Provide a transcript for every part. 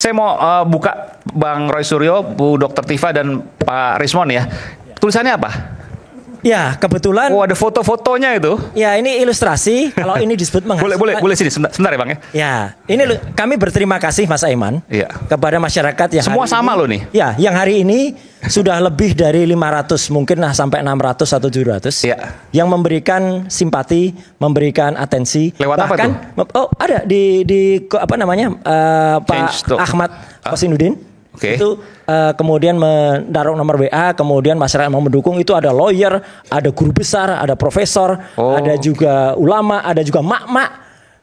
saya mau buka Bang Roy Suryo, Bu Dr. Tifa dan Pak Rismon ya. Tulisannya apa? Ya, kebetulan. Oh, ada foto-fotonya itu. Ya, ini ilustrasi. Kalau ini disebut boleh sini sebentar ya Bang ya. Ya, ini kami berterima kasih Mas Aiman. Iya. Kepada masyarakat yang semua sama loh nih. Ya, yang hari ini sudah lebih dari 500 mungkin sampai 600 atau 700. Iya. Yang memberikan simpati, memberikan atensi. Lewat bahkan, apa tuh? Oh, ada di apa namanya? Pak Ahmad Kosinuddin. Itu kemudian menaruh nomor WA, kemudian masyarakat mau mendukung, itu ada lawyer, ada guru besar, ada profesor, ada juga ulama, ada juga mak-mak,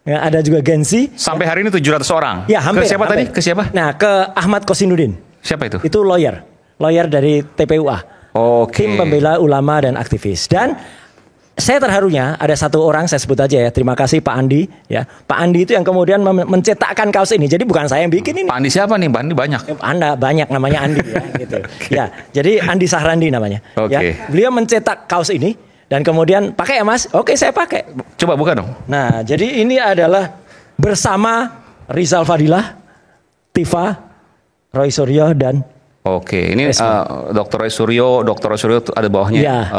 ya, ada juga gensi. Sampai hari ini 700 orang. Ya, hampir. Ke siapa tadi? Ke siapa? Nah, ke Ahmad Kosinuddin. Siapa itu? Itu lawyer dari TPUA. Tim pembela ulama dan aktivis. Dan saya terharunya ada satu orang, saya sebut aja ya, terima kasih Pak Andi ya. Pak Andi itu yang kemudian mencetakkan kaos ini. Jadi bukan saya yang bikin ini. Pak Andi siapa nih? Pak Andi banyak. Anda banyak namanya Andi ya gitu. Ya, jadi Andi Sahrandi namanya. Ya. Beliau mencetak kaos ini dan kemudian pakai ya Mas? Oke, saya pakai. Coba buka dong. Nah, jadi ini adalah bersama Rizal Fadilah, Tifa, Roy Suryo dan Oke, ini Dr. Roy Suryo ada bawahnya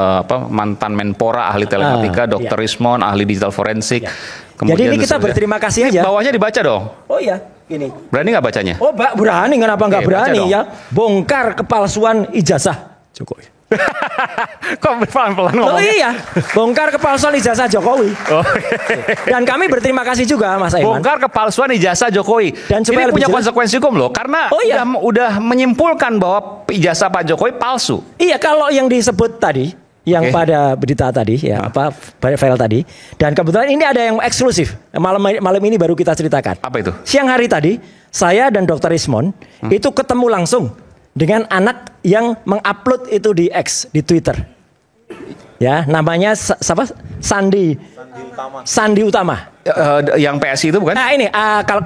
mantan Menpora, ahli telematika, Dr. Rismon, ahli digital forensik. Ya. Jadi ini kita berterima kasih aja. Bawahnya dibaca dong. Oh iya, ini. Berani nggak bacanya? Oh, berani, kenapa nggak berani ya? Bongkar kepalsuan ijazah Jokowi. Kok pelan-pelan ngomongnya? Oh iya, bongkar kepalsuan ijazah Jokowi. Dan kami berterima kasih juga Mas Aiman. Bongkar kepalsuan ijazah Jokowi. Dan ini punya konsekuensi hukum loh, karena udah menyimpulkan bahwa ijazah Pak Jokowi palsu. Iya, kalau yang disebut tadi, yang pada berita tadi, ya file tadi. Dan kebetulan ini ada yang eksklusif. Malam ini baru kita ceritakan. Apa itu? Siang hari tadi, saya dan Dr. Rismon itu ketemu langsung dengan anak yang mengupload itu di X, di Twitter. Ya, namanya siapa? Sandi Utama. Yang PSI itu bukan? Nah, ini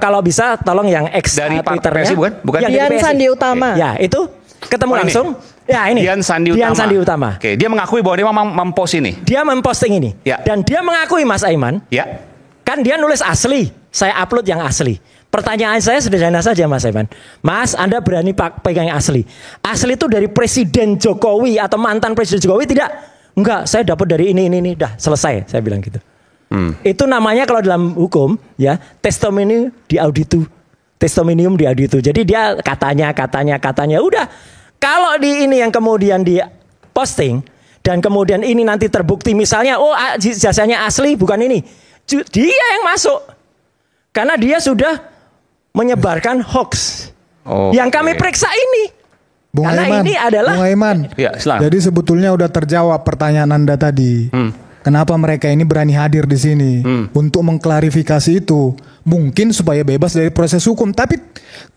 kalau bisa tolong yang X dari Twitternya. PSI bukan? Dian Sandi Utama. Ya, itu ketemu langsung. Ya, ini. Dian Sandi Utama. Oke, dia mengakui bahwa dia mempost ini. Dia memposting ini. Ya. Dan dia mengakui Mas Aiman. Ya. Kan dia nulis asli, saya upload yang asli. Pertanyaan saya sederhana saja Mas Aiman. Mas, Anda berani pegang yang asli? Asli itu dari Presiden Jokowi atau mantan Presiden Jokowi tidak? Enggak, saya dapat dari ini. Dah selesai, saya bilang gitu. Itu namanya kalau dalam hukum ya testimonium di auditu. Jadi dia katanya. Udah, kalau di ini yang kemudian di posting dan kemudian ini nanti terbukti misalnya, jasanya asli bukan ini, dia yang masuk karena dia sudah menyebarkan hoax. Yang kami periksa ini. Karena ini adalah Bung Aiman. Ya, jadi sebetulnya udah terjawab pertanyaan Anda tadi. Kenapa mereka ini berani hadir di sini untuk mengklarifikasi itu? Mungkin supaya bebas dari proses hukum. Tapi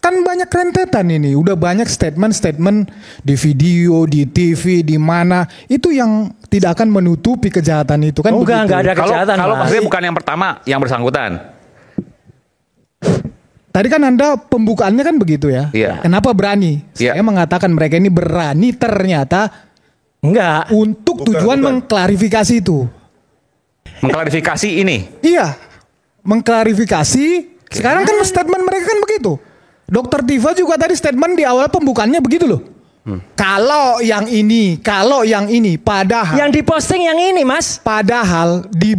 kan banyak rentetan ini. Udah banyak statement di video, di TV, di mana. Itu yang tidak akan menutupi kejahatan itu kan? Enggak ada kejahatan. Kalau maksudnya bukan yang pertama, yang bersangkutan. Tadi kan Anda pembukaannya kan begitu ya. Iya. Kenapa berani? Saya mengatakan mereka ini berani ternyata enggak untuk tujuan mengklarifikasi itu. Mengklarifikasi ini? Iya. Mengklarifikasi. Sekarang kan statement mereka kan begitu. Dr. Tifa juga tadi statement di awal pembukaannya begitu loh. Kalau yang ini, padahal yang diposting yang ini Mas. Padahal di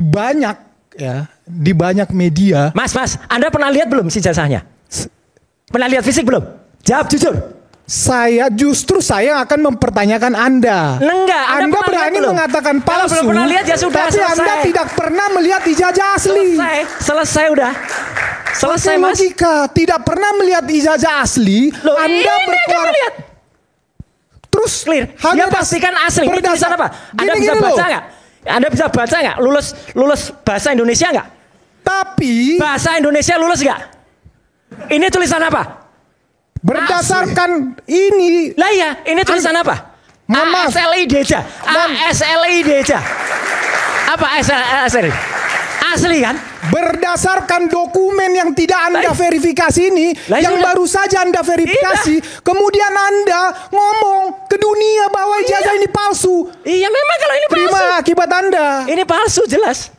banyak ya. Di banyak media. Mas, Anda pernah lihat belum ijazahnya? Pernah lihat fisik belum? Jawab jujur. Saya akan mempertanyakan Anda. Enggak, Anda berani mengatakan palsu. Kalau belum pernah lihat ya sudah, tapi selesai. Anda tidak pernah melihat ijazah asli. Selesai udah. Selesai Mas. Logika, tidak pernah melihat ijazah asli. Loh, Anda berkuar. Terus clear. Dia pastikan asli. Ini tulisan apa? Anda bisa baca nggak? Anda bisa baca nggak? Lulus bahasa Indonesia nggak? Tapi bahasa Indonesia lulus nggak? Ini tulisan apa? Berdasarkan ini. Lah ya, ini tulisan apa? ASLIDJ. Apa ASLIDJ? Asli kan? Berdasarkan dokumen yang tidak Anda verifikasi ini, yang baru saja Anda verifikasi, kemudian Anda ngomong ke dunia bahwa ijazah ini palsu. Iya, memang kalau ini palsu. Terima akibat Anda. Ini palsu jelas.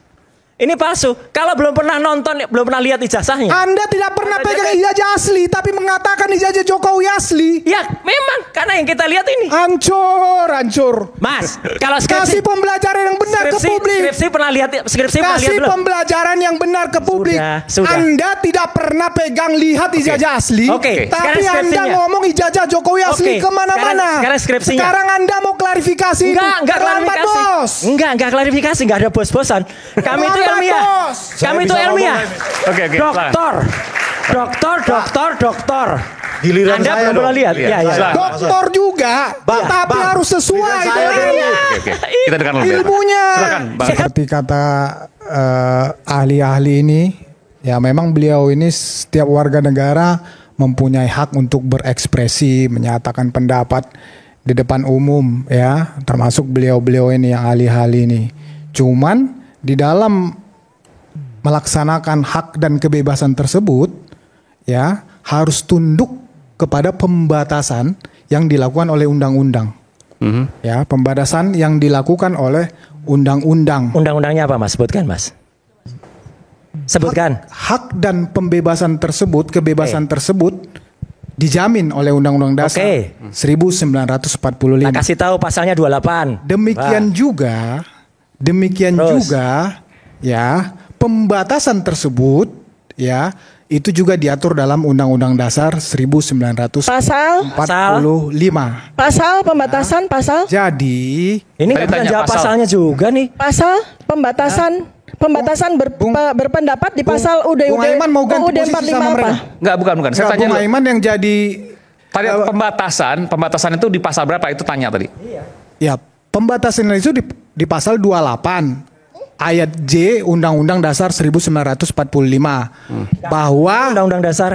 Ini palsu. Kalau belum pernah nonton, belum pernah lihat ijazahnya. Anda tidak pernah pegang ijazah asli, tapi mengatakan ijazah Jokowi asli. Ya, memang karena yang kita lihat ini. Hancur. Mas, kalau Kasih pembelajaran yang benar ke publik. Skripsi pernah lihat Kasih belum? pembelajaran yang benar ke publik. Sudah. Anda tidak pernah pegang lihat ijazah asli. Tapi Anda ngomong ijazah Jokowi asli kemana-mana. Sekarang Anda mau klarifikasi. Enggak klarifikasi. Bos. Enggak klarifikasi, enggak ada bos-bosan. Kami itu ilmiah. Kami itu ilmiah. Oke. Doktor. Giliran Anda saya belum pernah lihat. Iya. Doktor juga, tapi harus sesuai Oke. Kita dengar lebih. ilmunya. Silakan, Bang. Seperti kata ahli-ahli ini, ya memang beliau ini setiap warga negara mempunyai hak untuk berekspresi, menyatakan pendapat di depan umum, ya, termasuk beliau-beliau ini yang ahli-ahli ini. Cuman di dalam melaksanakan hak dan kebebasan tersebut, ya, harus tunduk kepada pembatasan yang dilakukan oleh undang-undang. Ya, pembatasan yang dilakukan oleh undang-undang. Undang-undangnya apa, Mas? Sebutkan, Mas. Sebutkan. Hak dan pembebasan tersebut, kebebasan tersebut dijamin oleh Undang-Undang Dasar 1945. Nah, kasih tahu pasalnya 28. Demikian juga ya, pembatasan tersebut ya itu juga diatur dalam Undang-Undang Dasar 1945. Pasal pembatasan pasal. Jadi ini bukan jawab pasalnya juga nih. Pasal pembatasan berpendapat di pasal UUD 45 apa? Enggak, bukan. Saya tanya Bung Aiman yang jadi tadi pembatasan itu di pasal berapa itu tanya tadi? Ya, pembatasan itu di pasal 28 ayat J Undang-Undang Dasar 1945 bahwa Undang-Undang Dasar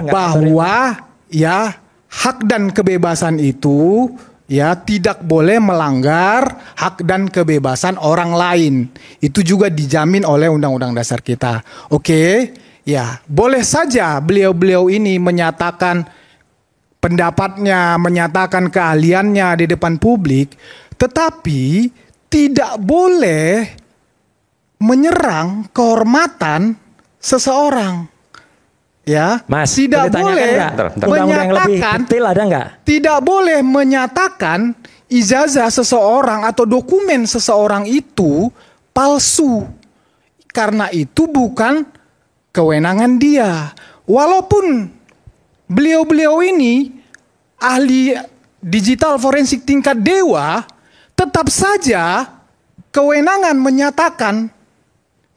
ya hak dan kebebasan itu ya tidak boleh melanggar hak dan kebebasan orang lain. Itu juga dijamin oleh Undang-Undang Dasar kita. Oke, ya boleh saja beliau-beliau ini menyatakan pendapatnya, menyatakan keahliannya di depan publik, tetapi tidak boleh menyerang kehormatan seseorang. Ya, Mas, tidak boleh menyatakan, tidak boleh menyatakan ijazah seseorang atau dokumen seseorang itu palsu, karena itu bukan kewenangan dia. Walaupun beliau-beliau ini ahli digital forensik tingkat dewa, tetap saja kewenangan menyatakan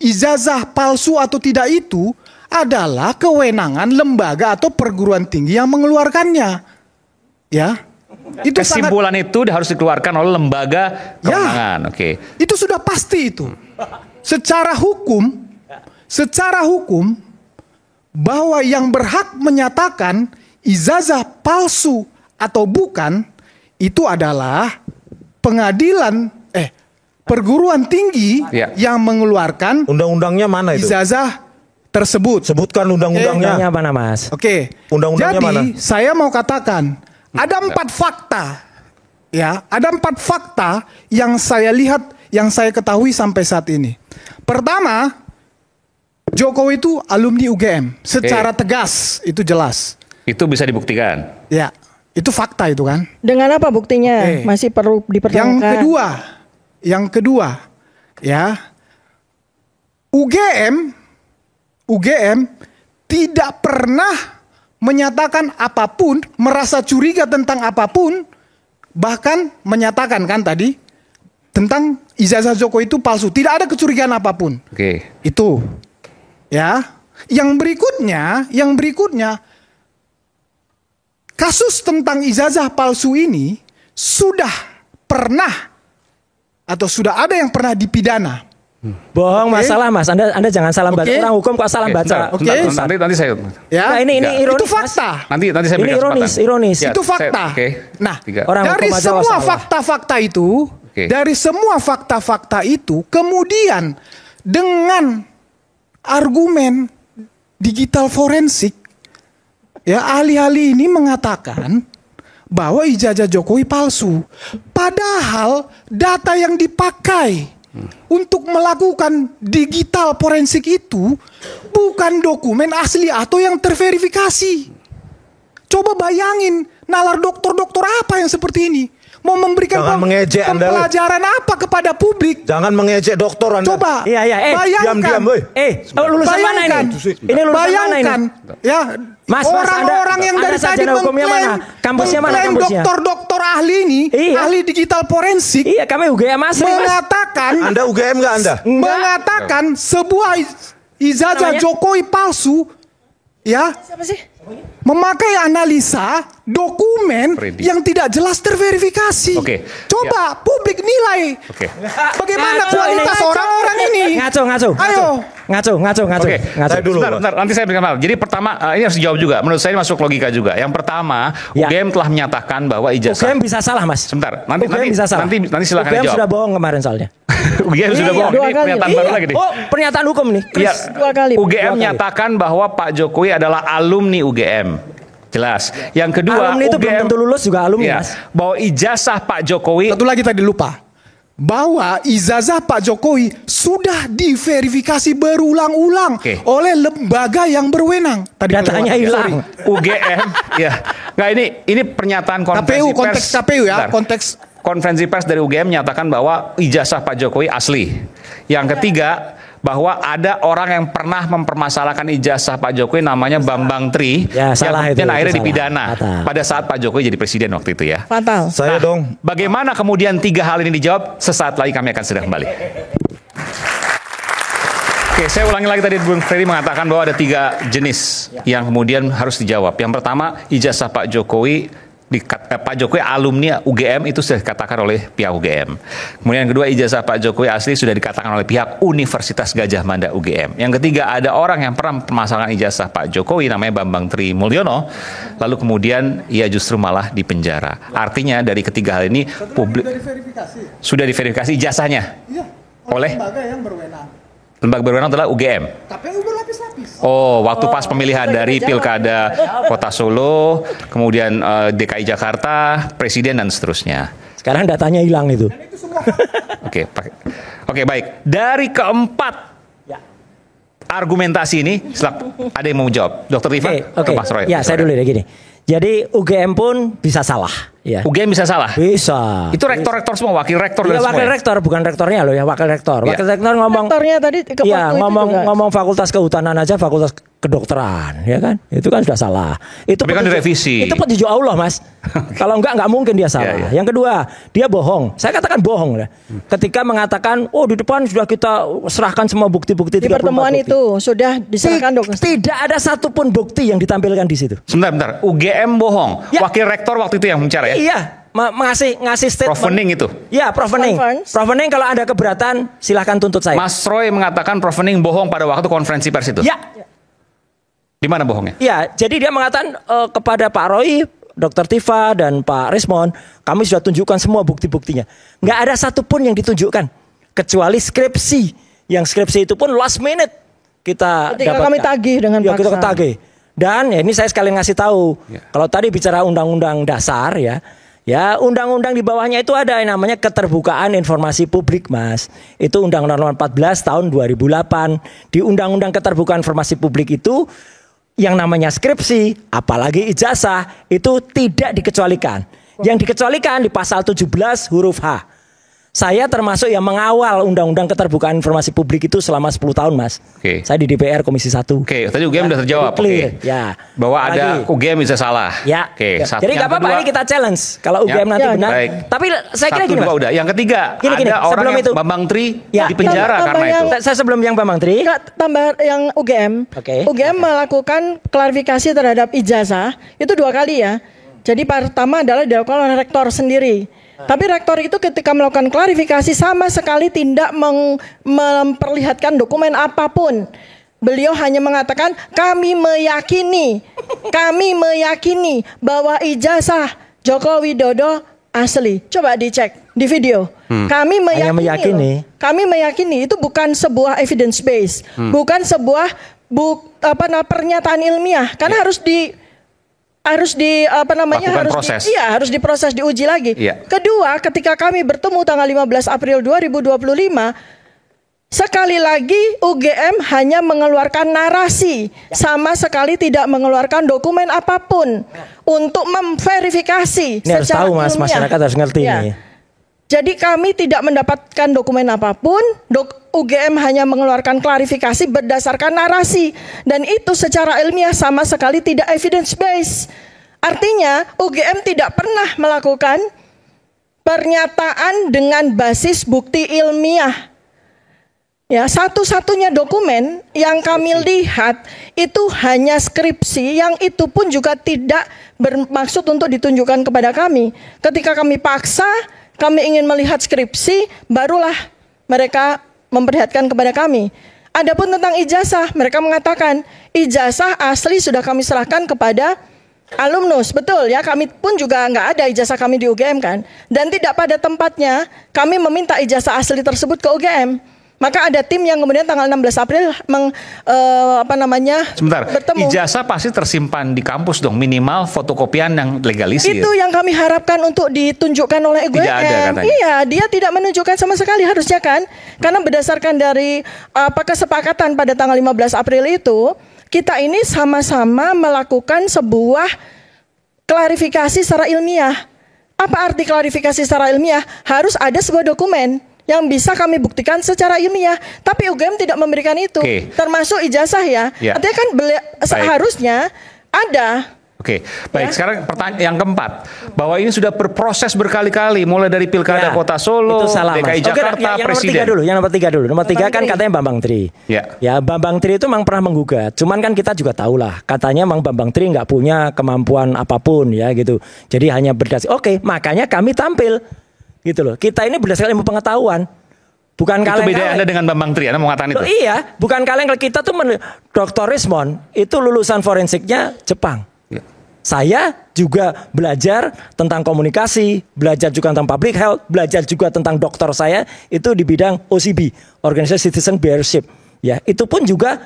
ijazah palsu atau tidak itu adalah kewenangan lembaga atau perguruan tinggi yang mengeluarkannya. Ya. Itu kesimpulan itu harus dikeluarkan oleh lembaga kewenangan. Ya, itu sudah pasti itu. Secara hukum bahwa yang berhak menyatakan ijazah palsu atau bukan itu adalah perguruan tinggi yang mengeluarkan undang-undangnya mana itu? Ijazah tersebut. Sebutkan undang-undangnya. Mana, Mas? Undang-undangnya mana? Jadi saya mau katakan ada 4 fakta. Ya, ada 4 fakta yang saya lihat, yang saya ketahui sampai saat ini. Pertama, Jokowi itu alumni UGM secara tegas, itu jelas. Itu bisa dibuktikan. Ya, itu fakta itu kan. Dengan apa buktinya? Masih perlu dipertanyakan. Yang kedua, ya, UGM tidak pernah menyatakan apapun, merasa curiga tentang apapun, bahkan menyatakan kan tadi tentang ijazah Jokowi itu palsu, tidak ada kecurigaan apapun. Itu, ya. Yang berikutnya, kasus tentang ijazah palsu ini sudah pernah atau sudah ada yang pernah dipidana. Bohong masalah, Mas. Anda jangan salah baca. Orang hukum kok salah baca. Nanti saya. Ya. Nah, ini ironis. Itu fakta. Nanti saya berikan kesempatan. Ironis. Ya, itu fakta. Nah, dari semua fakta-fakta itu, kemudian dengan argumen digital forensik, ya, ahli-ahli ini mengatakan bahwa ijazah Jokowi palsu. Padahal data yang dipakai untuk melakukan digital forensik itu bukan dokumen asli atau yang terverifikasi. Coba bayangin, nalar dokter-dokter apa yang seperti ini? Mau memberikan pelajaran apa kepada publik? Jangan mengejek dokter Anda. Coba. Bayangkan. Diam-diam, lulusan mana ini? Ini lulusan bayangkan, mana ini? ya. Mas, orang-orang yang dari tadi mengklaim dokter-dokter ahli ini, ahli digital forensik. Iya, kami UGM asli, mengatakan. Anda UGM nggak Anda? Mengatakan sebuah ijazah Jokowi palsu, ya. Siapa sih? Memakai analisa dokumen yang tidak jelas terverifikasi. Coba publik nilai. Bagaimana kualitas orang-orang ini? Ngaco. Ayo. Ngaco. Saya dulu. Bentar, nanti saya berikan maaf. Jadi pertama, ini harus dijawab juga. Menurut saya ini masuk logika juga. Yang pertama, UGM telah menyatakan bahwa ijazah. UGM bisa salah, Mas. Sebentar. Nanti silakan UGM dijawab. Sudah bohong kemarin soalnya. UGM sudah bohong. Ini pernyataan baru lagi nih. Oh, pernyataan hukum nih. Dua kali. UGM menyatakan bahwa Pak Jokowi adalah alumni UGM. Jelas. Yang kedua, alumni itu belum tentu lulus juga alumni, Mas. Bahwa ijazah Pak Jokowi. Satu lagi tadi lupa. Bahwa ijazah Pak Jokowi sudah diverifikasi berulang-ulang oleh lembaga yang berwenang. Tadi datanya hilang. UGM, ya. Nggak, ini pernyataan konferensi KPU, konteks pers. KPU ya, konteks konferensi pers dari UGM menyatakan bahwa ijazah Pak Jokowi asli. Yang ketiga, bahwa ada orang yang pernah mempermasalahkan ijazah Pak Jokowi namanya Bambang Tri, yang kemudian akhirnya dipidana pada saat Pak Jokowi jadi presiden waktu itu ya. Fatal. Saya dong. Bagaimana kemudian tiga hal ini dijawab? Sesaat lagi kami akan segera kembali. Oke, saya ulangi lagi tadi Bung Freddy mengatakan bahwa ada tiga jenis yang kemudian harus dijawab. Yang pertama, ijazah Pak Jokowi. Pak Jokowi alumni UGM itu sudah dikatakan oleh pihak UGM. Kemudian yang kedua, ijazah Pak Jokowi asli sudah dikatakan oleh pihak Universitas Gadjah Mada UGM. Yang ketiga, ada orang yang pernah mempermasalahkan ijazah Pak Jokowi namanya Bambang Tri Mulyono, lalu kemudian ia justru malah dipenjara. Artinya dari ketiga hal ini publik sudah diverifikasi ijazahnya oleh lembaga yang berwenang. Lembaga berwenang adalah UGM. KPU berlapis-lapis. Oh, waktu pas pemilihan dari Pilkada Kota Solo, kemudian DKI Jakarta, Presiden dan seterusnya. Sekarang datanya hilang itu. Oke, baik. Dari keempat argumentasi ini, ada yang mau jawab? Dr. Tifa atau Mas Roy? Ya, saya dulu deh gini. Jadi UGM pun bisa salah. Ya. UGM bisa salah? Bisa. Itu rektor-rektor semua, wakil rektor dan semua. Wakil rektor, bukan rektornya loh ya, wakil rektor. Wakil rektor ngomong. Rektornya tadi ngomong fakultas kehutanan aja, fakultas kedokteran, ya kan? Itu kan sudah salah. Itu tapi kan direvisi. Itu petunjuk Allah, Mas. Kalau enggak mungkin dia salah. Yang kedua, dia bohong. Saya katakan bohong. Ketika mengatakan, oh di depan sudah kita serahkan semua bukti-bukti. Di pertemuan itu sudah diserahkan dok. Tidak ada satupun bukti yang ditampilkan di situ. Sebentar. UGM bohong. Ya. Wakil rektor waktu itu yang bicara ya? Iya. Ngasih statement. Provening itu? Ya, provening. Provening kalau ada keberatan silahkan tuntut saya. Mas Roy mengatakan provening bohong pada waktu konferensi pers itu? Ya. Di mana bohongnya? Ya, jadi dia mengatakan kepada Pak Roy, Dr. Tifa dan Pak Rismon, kami sudah tunjukkan semua bukti-buktinya. Nggak ada satupun yang ditunjukkan kecuali skripsi. Yang skripsi itu pun last minute kita dapatkan. Kami tagih dengan paksa. Kita tagih. Dan ya, ini saya sekalian ngasih tahu. Kalau tadi bicara undang-undang dasar ya undang-undang di bawahnya itu ada yang namanya keterbukaan informasi publik, Mas. Itu Undang-Undang Nomor 14 tahun 2008. Di Undang-Undang Keterbukaan Informasi Publik itu yang namanya skripsi, apalagi ijazah, itu tidak dikecualikan. Yang dikecualikan di pasal 17 huruf H. Saya termasuk yang mengawal Undang-Undang Keterbukaan Informasi Publik itu selama 10 tahun, Mas. Saya di DPR Komisi 1. Tadi UGM sudah terjawab. Ya. Bahwa ada UGM bisa salah. Ya. Jadi nggak apa-apa, ini kita challenge. Kalau UGM nanti benar. Baik. Tapi saya kira gini, Mas. Udah. Yang ketiga, ada orang yang itu, Bambang Tri di penjara karena itu. Saya sebelum yang Bambang Tri. Tambah yang UGM. UGM melakukan klarifikasi terhadap ijazah itu 2 kali ya. Jadi pertama adalah dilakukan oleh rektor sendiri. Tapi rektor itu ketika melakukan klarifikasi sama sekali tidak memperlihatkan dokumen apapun. Beliau hanya mengatakan kami meyakini bahwa ijazah Joko Widodo asli. Coba dicek di video. Kami meyakini itu bukan sebuah evidence base, bukan sebuah pernyataan ilmiah karena harus harus Lakukan proses. harus diproses, diuji lagi. Iya. Kedua, ketika kami bertemu tanggal 15 April 2025, sekali lagi UGM hanya mengeluarkan narasi, sama sekali tidak mengeluarkan dokumen apapun untuk memverifikasi Ini harus secara tahu Mas, ilmiah. masyarakat harus ngerti Ya. ini. Jadi kami tidak mendapatkan dokumen apapun, UGM hanya mengeluarkan klarifikasi berdasarkan narasi. Dan itu secara ilmiah sama sekali tidak evidence based. Artinya UGM tidak pernah melakukan pernyataan dengan basis bukti ilmiah. Ya, satu-satunya dokumen yang kami lihat itu hanya skripsi, yang itu pun juga tidak bermaksud untuk ditunjukkan kepada kami. Ketika kami paksa, kami ingin melihat skripsi, barulah mereka memperlihatkan kepada kami. Adapun tentang ijazah, mereka mengatakan ijazah asli sudah kami serahkan kepada alumnus. Betul ya, kami pun juga nggak ada ijazah kami di UGM kan. Dan tidak pada tempatnya kami meminta ijazah asli tersebut ke UGM. Maka ada tim yang kemudian tanggal 16 April Sebentar, bertemu. ijazah pasti tersimpan di kampus dong, minimal fotokopian yang legalisir. Itu yang kami harapkan untuk ditunjukkan oleh UGM. Tidak ada katanya. Iya, dia tidak menunjukkan sama sekali harusnya kan. Karena berdasarkan dari kesepakatan pada tanggal 15 April itu, kita ini sama-sama melakukan sebuah klarifikasi secara ilmiah. Apa arti klarifikasi secara ilmiah? Harus ada sebuah dokumen yang bisa kami buktikan secara ilmiah. Tapi UGM tidak memberikan itu. Oke. Termasuk ijazah ya. Ya. Artinya kan seharusnya ada. Oke, baik. Ya. Sekarang pertanyaan yang keempat, bahwa ini sudah berproses berkali-kali, mulai dari pilkada kota Solo, itu salah, DKI Mas. Jakarta, yang presiden. Nomor tiga dulu. Nomor tiga kan Tri. katanya Bambang Tri. Ya. Ya, Bambang Tri itu memang pernah menggugat. Cuman kan kita juga tahu lah, katanya memang Bambang Tri nggak punya kemampuan apapun ya gitu. Jadi hanya berdasar. Oke, makanya kami tampil gitu loh. Kita ini berdasarkan ilmu pengetahuan. Bukan Itu beda kaleng-kaleng. Anda dengan Bambang Tri, Anda mau mengatakan itu? Loh, iya, bukan kaleng. Kita tuh Dr. Rismond itu lulusan forensiknya Jepang. Ya. Saya juga belajar tentang komunikasi, belajar juga tentang public health, belajar juga tentang dokter saya itu di bidang OCB, Organization Citizen Bearship. Ya, itu pun juga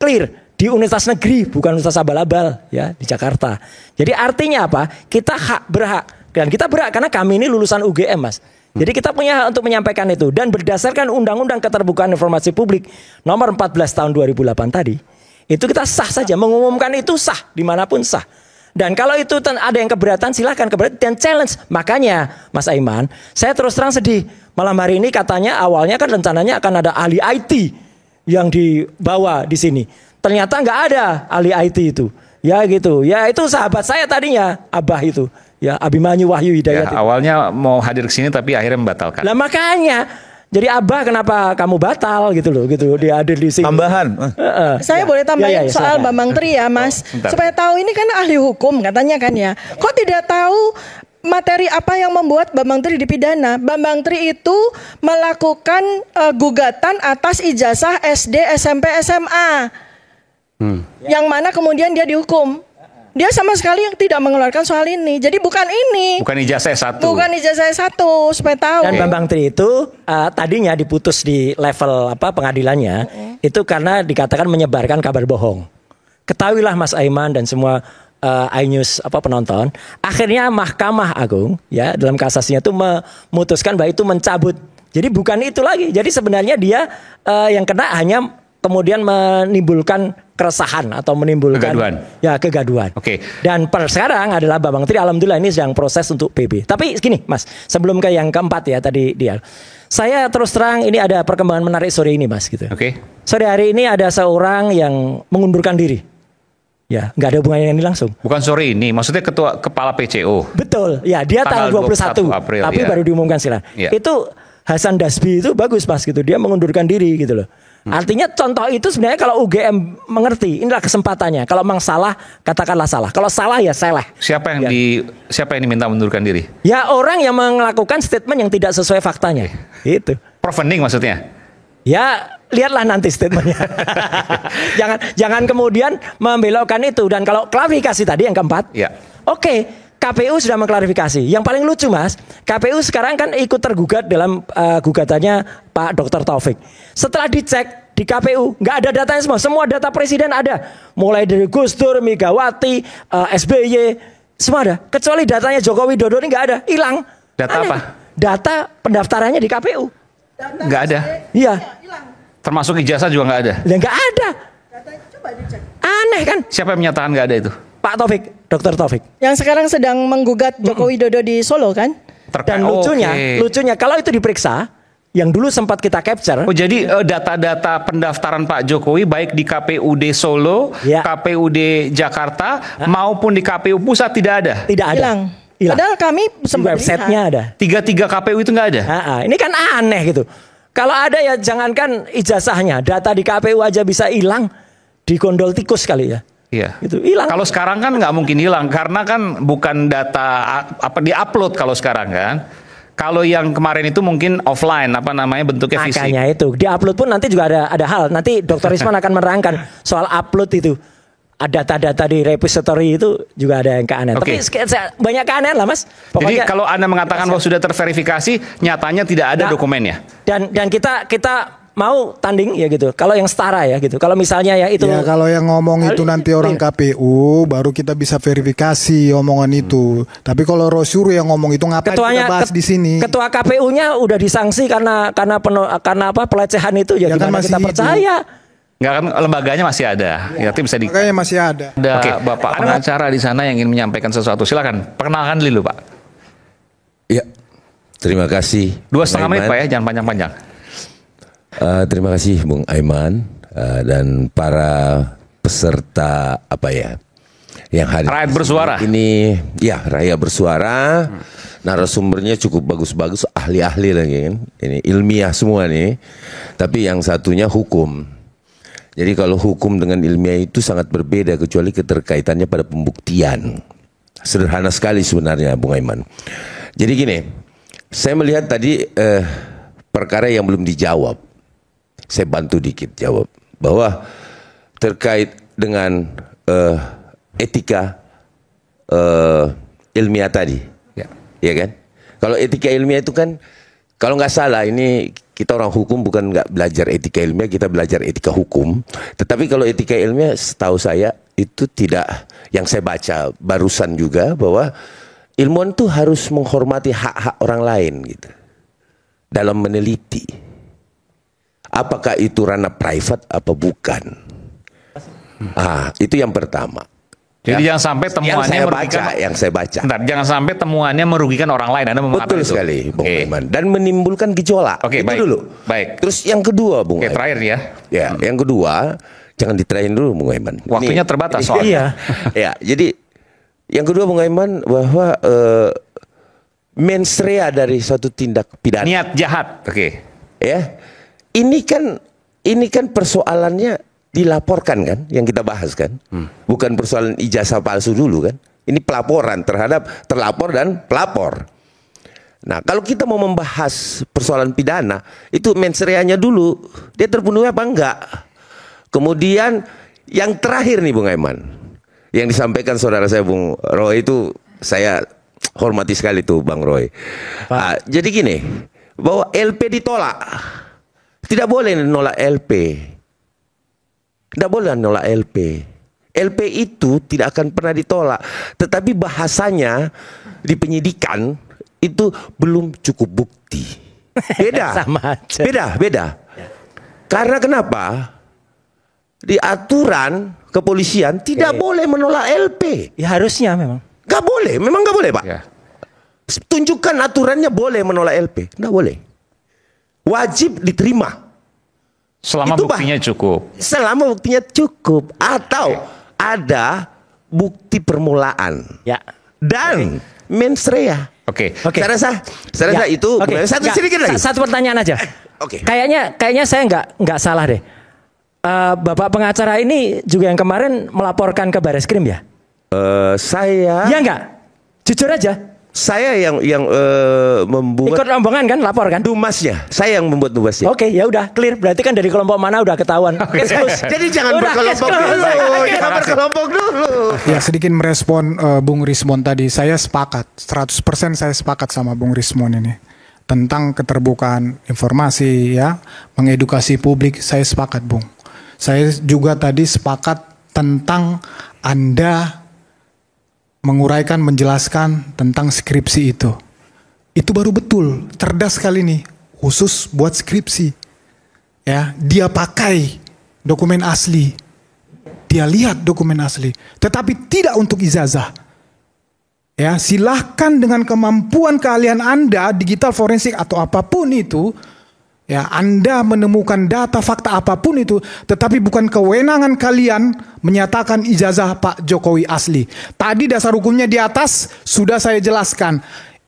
clear di universitas negeri, bukan universitas abal-abal ya di Jakarta. Jadi artinya apa? Kita berhak dan kita berhak karena kami ini lulusan UGM, Mas. Jadi kita punya hak untuk menyampaikan itu dan berdasarkan Undang-Undang Keterbukaan Informasi Publik nomor 14 tahun 2008 tadi, itu kita sah saja mengumumkan itu sah dimanapun sah. Dan kalau itu ada yang keberatan silahkan keberatan dan challenge. Makanya Mas Aiman, saya terus terang sedih. Malam hari ini katanya awalnya kan rencananya akan ada ahli IT yang dibawa di sini. Ternyata nggak ada ahli IT itu. Ya gitu. Ya itu sahabat saya tadinya, Abah itu. Ya Abimanyu Wahyu Hidayat. Ya, awalnya mau hadir ke sini tapi akhirnya membatalkan. Lah makanya jadi Abah kenapa kamu batal gitu loh gitu dia hadir di sini. Tambahan. Saya boleh tambahin soal silakan. Bambang Tri ya Mas. Bentar. Supaya tahu ini kan ahli hukum katanya kan ya. Kok tidak tahu materi apa yang membuat Bambang Tri dipidana? Bambang Tri itu melakukan gugatan atas ijazah SD, SMP, SMA. Yang mana kemudian dia dihukum. Dia sama sekali yang tidak mengeluarkan soal ini. Jadi bukan ini. Bukan ijazah S1. Bukan ijazah S1 supaya tahu. Dan Bambang Tri itu tadinya diputus di level pengadilannya itu karena dikatakan menyebarkan kabar bohong. Ketahuilah Mas Aiman dan semua iNews penonton, akhirnya Mahkamah Agung ya dalam kasasinya itu memutuskan bahwa itu mencabut. Jadi bukan itu lagi. Jadi sebenarnya dia yang kena hanya kemudian menimbulkan keresahan atau menimbulkan kegaduhan. Oke. Dan per sekarang adalah Bambang Tri alhamdulillah ini sedang proses untuk PB. Tapi gini Mas, sebelum ke yang keempat ya tadi dia. Saya terus terang ini ada perkembangan menarik sore ini Mas gitu. Oke. Sore hari ini ada seorang yang mengundurkan diri. Ya, nggak ada hubungannya ini langsung. Bukan sore ini, maksudnya kepala PCO. Betul. Ya, dia tanggal 21 April, tapi ya. baru diumumkan sekarang. Ya. Itu Hasan Dasbi itu bagus Mas gitu. Dia mengundurkan diri gitu loh. Artinya contoh itu sebenarnya kalau UGM mengerti, inilah kesempatannya. Kalau memang salah, katakanlah salah. Kalau salah ya salah. Siapa yang diminta mengundurkan diri? Ya orang yang melakukan statement yang tidak sesuai faktanya. Itu. Prof Ening maksudnya? Ya lihatlah nanti statementnya. jangan kemudian membelokkan itu. Dan kalau klarifikasi tadi yang keempat, Ya. oke, KPU sudah mengklarifikasi. Yang paling lucu Mas, KPU sekarang kan ikut tergugat dalam gugatannya Pak Dr. Taufik. Setelah dicek di KPU, nggak ada datanya semua data presiden ada. Mulai dari Gus Dur, Megawati, SBY, semua ada. Kecuali datanya Joko Widodo ini nggak ada, hilang. Data Aneh. apa? Data pendaftarannya di KPU. Nggak ada. Iya. Termasuk ijazah juga nggak ada. Dan nggak ada. Aneh kan? Siapa yang menyatakan nggak ada itu? Pak Taufik, Dr. Taufik. Yang sekarang sedang menggugat Joko Widodo di Solo kan? Dan lucunya kalau itu diperiksa, yang dulu sempat kita capture. Oh jadi data-data pendaftaran Pak Jokowi baik di KPUD Solo, Ya. KPUD Jakarta maupun di KPU pusat tidak ada. Tidak ada. Hilang. Hilang. Padahal kami Di sempat websitenya lihat. ada. Tiga KPU itu nggak ada. Ini kan aneh gitu. Kalau ada ya jangankan ijazahnya, data di KPU aja bisa hilang, digondol tikus kali ya. Iya. Itu hilang. Kalau sekarang kan nggak mungkin hilang karena kan bukan data apa diupload kalau sekarang kan. Kalau yang kemarin itu mungkin offline bentuknya fisik. Makanya itu diupload pun nanti juga ada hal. Nanti Dr. Risman akan menerangkan soal upload itu. Data-data di repository itu juga ada yang keanehan. Oke. Tapi banyak keanehan lah Mas. Jadi kalau Anda mengatakan bahwa sudah terverifikasi, nyatanya tidak ada dokumennya. Dan kita mau tanding ya gitu. Kalau yang setara ya gitu. Kalau misalnya ya itu. Ya kalau yang ngomong itu nanti orang KPU baru kita bisa verifikasi omongan itu. Tapi kalau Rosyur yang ngomong itu ngapain kita bahas di sini? Ketua KPU-nya udah disanksi karena pelecehan itu ya, Ya kan gimana masih kita hidup. percaya. Nggak kan lembaganya masih ada. Ya, bisa Makanya masih ada. Ada Bapak pengacara di sana yang ingin menyampaikan sesuatu. Silakan, perkenalkan dulu Pak. Ya, terima kasih. 2,5 menit Aiman. Pak ya, jangan panjang-panjang. Terima kasih Bung Aiman dan para peserta yang hadir. Rakyat bersuara. Ini ya rakyat bersuara. Narasumbernya cukup bagus-bagus, ahli-ahli lagi kan. Ini ilmiah semua nih. Tapi yang satunya hukum. Jadi kalau hukum dengan ilmiah itu sangat berbeda kecuali keterkaitannya pada pembuktian. Sederhana sekali sebenarnya Bung Aiman. Jadi gini, saya melihat tadi perkara yang belum dijawab. Saya bantu dikit jawab bahwa terkait dengan etika ilmiah tadi, ya kan? Kalau etika ilmiah itu kan, kalau nggak salah ini kita orang hukum bukan nggak belajar etika ilmiah, kita belajar etika hukum. Tetapi kalau etika ilmiah, setahu saya itu tidak. Yang saya baca barusan juga bahwa ilmuwan itu harus menghormati hak-hak orang lain gitu dalam meneliti. Apakah itu ranah private apa bukan? Itu yang pertama. Jadi Ya. jangan sampai temuannya merugikan. Yang saya baca. Bentar, jangan sampai temuannya merugikan orang lain. Anda mau mengatakan Betul itu? sekali, Bung Oke. Aiman. Dan menimbulkan gejolak. Oke, Itu baik. dulu. Baik. Terus yang kedua, Bung Oke, Aiman. terakhir ya. Ya, yang kedua, jangan diterahin dulu, Bung Aiman. Waktunya terbatas soalnya. Iya. Ya, jadi yang kedua, Bung Aiman, bahwa mens rea dari suatu tindak pidana. Niat jahat. Oke. Ya, ini kan persoalannya dilaporkan kan, yang kita bahas kan, bukan persoalan ijazah palsu dulu kan, ini pelaporan terhadap terlapor dan pelapor. Nah, kalau kita mau membahas persoalan pidana, itu mens rea-nya dulu, dia terpenuhi apa enggak. Kemudian yang terakhir nih Bung Aiman, yang disampaikan saudara saya Bung Roy itu saya hormati sekali tuh Bang Roy. Jadi gini, bahwa LP ditolak. Tidak boleh nolak LP. Tidak boleh nolak LP. LP itu tidak akan pernah ditolak. Tetapi bahasanya di penyidikan itu belum cukup bukti. Beda. Sama aja. Beda. Karena kenapa? Di aturan kepolisian tidak boleh menolak LP. Ya harusnya memang. Gak boleh, memang gak boleh Pak. Ya. Tunjukkan aturannya boleh menolak LP. Nggak boleh. Wajib diterima. Selama Itu, buktinya cukup. Selama buktinya cukup. Atau ada bukti permulaan. Ya. Dan mens rea. Oke. Oke. Saya rasa Ya. itu. Oke. Satu Nggak, sedikit lagi. Satu pertanyaan aja. Oke. Kayaknya saya nggak salah deh. Bapak pengacara ini juga yang kemarin melaporkan ke Bareskrim ya? Saya. Iya nggak? Jujur aja. Saya yang membuat Ikut rombongan kan, lapor kan? dumasnya. Saya yang membuat dumasnya. Oke, ya udah clear. Berarti kan dari kelompok mana udah ketahuan. Jadi jangan Udah, berkelompok case close. dulu. Oke. Jangan berkelompok dulu. Ya sedikit merespon Bung Rismon tadi. Saya sepakat, 100% saya sepakat sama Bung Rismon ini. Tentang keterbukaan informasi ya, mengedukasi publik, saya sepakat Bung. Saya juga tadi sepakat tentang Anda menguraikan, menjelaskan tentang skripsi itu. Itu baru betul, cerdas sekali nih, khusus buat skripsi. Ya, dia pakai dokumen asli. Dia lihat dokumen asli, tetapi tidak untuk ijazah. Ya, silahkan dengan kemampuan keahlian Anda, digital forensik atau apapun itu, ya, Anda menemukan data fakta apapun itu, tetapi bukan kewenangan kalian menyatakan ijazah Pak Jokowi asli. Tadi dasar hukumnya di atas sudah saya jelaskan.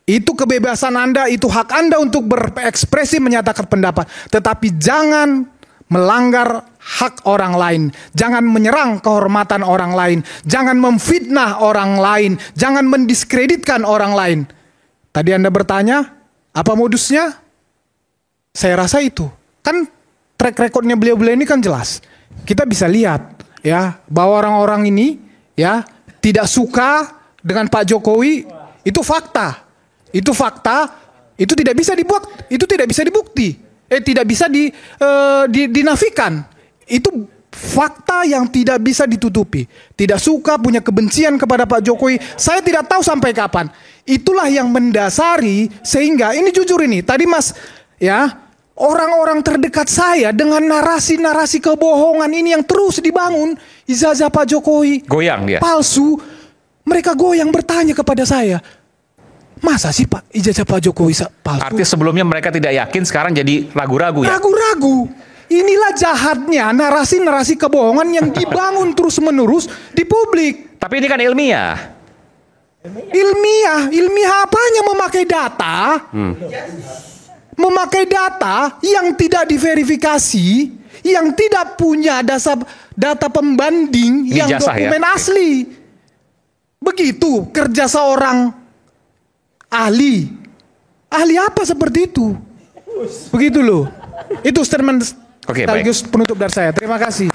Itu kebebasan Anda, itu hak Anda untuk berekspresi menyatakan pendapat. Tetapi jangan melanggar hak orang lain. Jangan menyerang kehormatan orang lain. Jangan memfitnah orang lain. Jangan mendiskreditkan orang lain. Tadi Anda bertanya, apa modusnya? Saya rasa itu. Kan track recordnya beliau-beliau ini kan jelas. Kita bisa lihat ya bahwa orang-orang ini ya tidak suka dengan Pak Jokowi, itu fakta. Itu fakta, itu tidak bisa dibuat, itu tidak bisa dibukti. Tidak bisa dinafikan. Itu fakta yang tidak bisa ditutupi. Tidak suka, punya kebencian kepada Pak Jokowi. Saya tidak tahu sampai kapan. Itulah yang mendasari sehingga ini jujur ini. Tadi Mas ya, orang-orang terdekat saya dengan narasi-narasi kebohongan ini yang terus dibangun, ijazah Pak Jokowi Goyang dia. palsu. Mereka goyang bertanya kepada saya, masa sih Pak ijazah Pak Jokowi palsu? Artinya sebelumnya mereka tidak yakin, sekarang jadi ragu-ragu ya. Ragu-ragu. Inilah jahatnya narasi-narasi kebohongan yang dibangun terus-menerus di publik. Tapi ini kan ilmiah. Ilmiah apanya memakai data? Memakai data yang tidak diverifikasi, yang tidak punya data pembanding Ini yang ijazah dokumen ya? asli. Begitu kerja seorang ahli. Ahli apa seperti itu? Begitu loh. Itu statement Oke, sekaligus penutup dari saya. Terima kasih.